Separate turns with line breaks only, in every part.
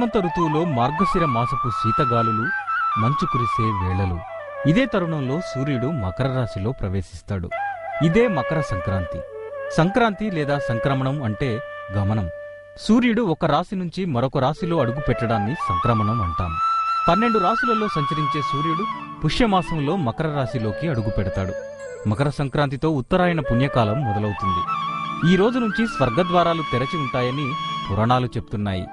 హేమంత ఋతువులో మార్గశిర మాసపు శీతగాలులు, మంచు కురిసే వేళలు. ఇదే తరుణంలో సూర్యుడు మకర రాశిలో ప్రవేశిస్తాడు. ఇదే మకర సంక్రాంతి. సంక్రాంతి లేదా సంక్రమణం అంటే గమనం. సూర్యుడు ఒక రాశి నుంచి మరొక రాశిలో అడుగు పెట్టడాన్ని సంక్రమణం అంటాం. 12 రాశులలో సంచరించే సూర్యుడు పుష్యమాసంలో మకర రాశిలోకి అడుగు పెడతాడు. మకర సంక్రాంతితో ఉత్తరాయణ పుణ్యకాలం మొదలవుతుంది. ఈ రోజు నుంచి స్వర్గద్వారాలు తెరచి ఉంటాయని పురాణాలు చెప్తున్నాయి.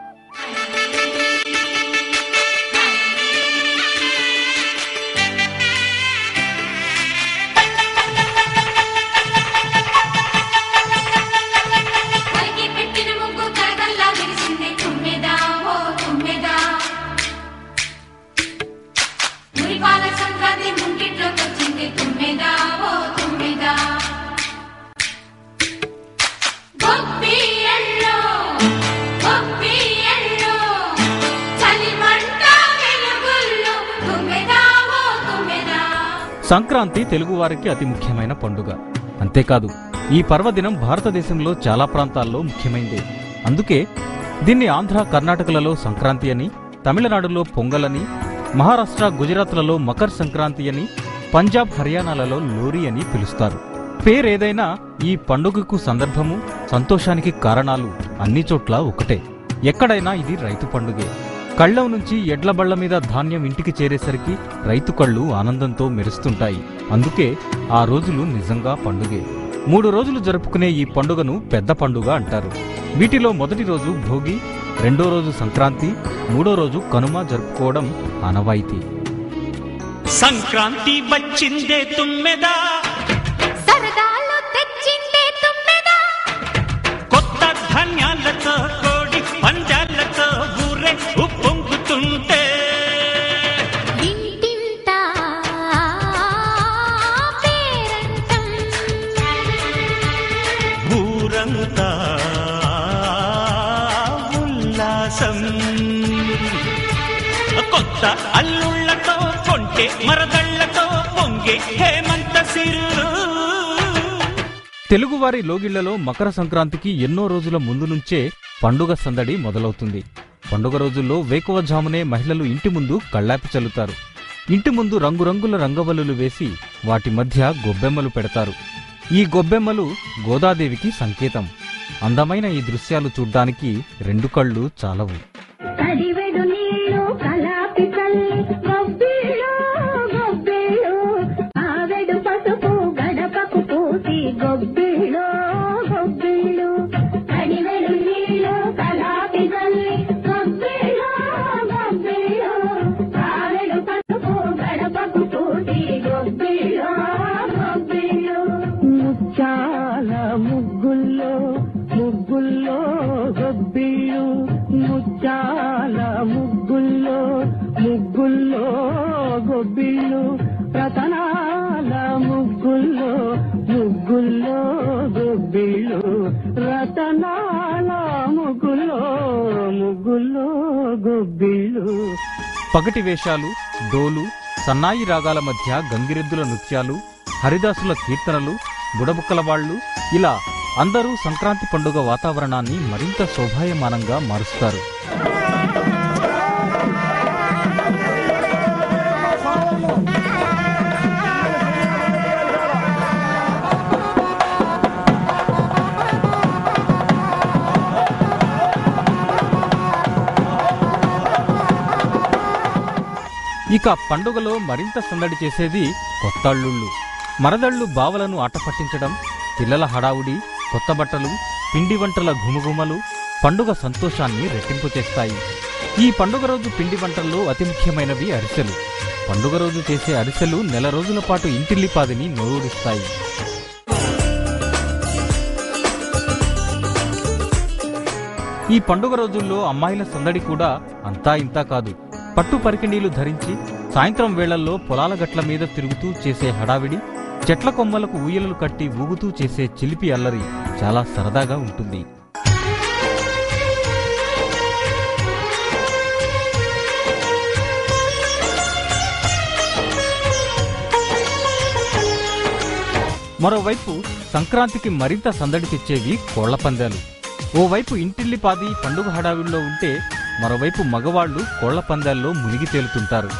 సంక్రాంతి తెలుగువారికి అతి ముఖ్యమైన పండుగ. అంతేకాదు, ఈ పర్వదినం భారతదేశంలో చాలా ప్రాంతాల్లో ముఖ్యమైందే. అందుకే దీన్ని ఆంధ్ర, కర్ణాటకలలో సంక్రాంతి అని, తమిళనాడులో పొంగల్ అని, మహారాష్ట్ర, గుజరాత్లలో మకర్ సంక్రాంతి అని, పంజాబ్, హర్యానాలలో లోరీ అని పిలుస్తారు. పేరేదైనా ఈ పండుగకు సందర్భము, సంతోషానికి కారణాలు అన్ని చోట్ల ఒకటే. ఎక్కడైనా ఇది రైతు పండుగే. కళ్ళం నుంచి ఎడ్ల బళ్ల మీద ధాన్యం ఇంటికి చేరేసరికి రైతు కళ్ళు ఆనందంతో మెరుస్తుంటాయి. అందుకే ఆ రోజులు నిజంగా పండుగే. 3 రోజులు జరుపుకునే ఈ పండుగను పెద్ద పండుగ అంటారు. వీటిలో మొదటి రోజు భోగి, రెండో రోజు సంక్రాంతి, మూడో రోజు కనుమ జరుపుకోవడం ఆనవాయితీ.
సంక్రాంతి వచ్చిందే తుమ్మెదా, సరదాలు తెచ్చిందే తుమ్మెదా, కొత్త ధాన్యాలతో కోడి పంజాలతో ఊరే ఉప్పొంగుతుంటే ఇంటింటా పేరంటం, ఊరంతా ఉల్లాసం, కొత్త అల్లుళ్లతో కొంటే మరదళ్లతో పొంగే హేమంత సిరు.
తెలుగువారి లోగిళ్లలో మకర సంక్రాంతికి ఎన్నో రోజుల ముందు నుంచే పండుగ సందడి మొదలవుతుంది. పండుగ రోజుల్లో వేకువజామునే మహిళలు ఇంటి ముందు కళ్ళాపి చల్లుతారు. ఇంటి ముందు రంగురంగుల రంగవల్లులు వేసి వాటి మధ్య గొబ్బెమ్మలు పెడతారు. ఈ గొబ్బెమ్మలు గోదాదేవికి సంకేతం. అందమైన ఈ దృశ్యాలు చూడ్డానికి 2 కళ్ళు చాలవు. పగటి వేషాలు, డోలు, సన్నాయి రాగాల మధ్య గంగిరెద్దుల నృత్యాలు, హరిదాసుల కీర్తనలు, బుడబుక్కలవాళ్లు, ఇలా అందరూ సంక్రాంతి పండుగ వాతావరణాన్ని మరింత శోభాయమానంగా మారుస్తారు. ఇక పండుగలో మరింత సందడి చేసేది కొత్తల్లుళ్ళు. మరదళ్లు బావలను ఆట పట్టించడం, పిల్లల హడావుడి, కొత్త బట్టలు, పిండి వంటల ఘుమఘుమలు పండుగ సంతోషాన్ని రెట్టింపు చేస్తాయి. ఈ పండుగ రోజు పిండి వంటల్లో అతి ముఖ్యమైనవి అరిసెలు. పండుగ రోజు చేసే అరిసెలు నెల రోజుల పాటు ఇంటిల్లిపాదిని నోరూరిస్తాయి. ఈ పండుగ రోజుల్లో అమ్మాయిల సందడి కూడా అంతా ఇంతా కాదు. పట్టు పరికిణీలు ధరించి సాయంత్రం వేళల్లో పొలాల గట్ల మీద తిరుగుతూ చేసే హడావిడి, చెట్ల కొమ్మలకు ఊయలలు కట్టి ఊగుతూ చేసే చిలిపి అల్లరి చాలా సరదాగా ఉంటుంది. మరోవైపు సంక్రాంతికి మరింత సందడి తెచ్చేవి కోళ్ల పందాలు. ఓవైపు ఇంటిల్లిపాది పండుగ హడావిడిలో ఉంటే మరోవైపు మగవాళ్లు కోళ్ల పందాల్లో మునిగి తేలుతుంటారు.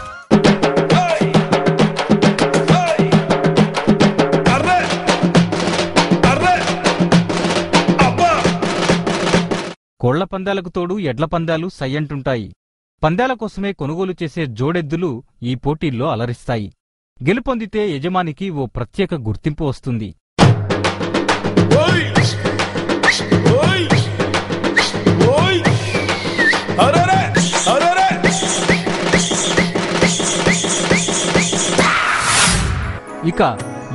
కోళ్ల పందాలకు తోడు ఎడ్ల పందాలు సయ్యంటుంటాయి. పందాల కోసమే కొనుగోలు చేసే జోడెద్దులు ఈ పోటీల్లో అలరిస్తాయి. గెలుపొందితే యజమానికి ఓ ప్రత్యేక గుర్తింపు వస్తుంది. ఇక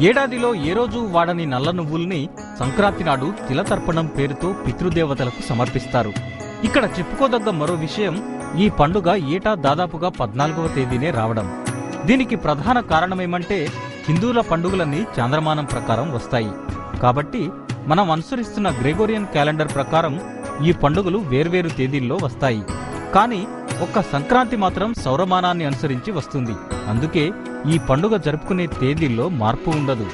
ఏడాదిలో ఏ రోజు వాడని నల్ల నువ్వుల్ని సంక్రాంతి నాడు తిలతర్పణం పేరుతో పితృదేవతలకు సమర్పిస్తారు. ఇక్కడ చెప్పుకోదగ్గ మరో విషయం, ఈ పండుగ ఏటా దాదాపుగా 14వ తేదీనే రావడం. దీనికి ప్రధాన కారణమేమంటే హిందువుల పండుగలన్నీ చాంద్రమానం ప్రకారం వస్తాయి. కాబట్టి మనం అనుసరిస్తున్న గ్రెగోరియన్ క్యాలెండర్ ప్రకారం ఈ పండుగలు వేర్వేరు తేదీల్లో వస్తాయి. కానీ ఒక్క సంక్రాంతి మాత్రం సౌరమానాన్ని అనుసరించి వస్తుంది. అందుకే ఈ పండుగ జరుపుకునే తేదీల్లో మార్పు ఉండదు.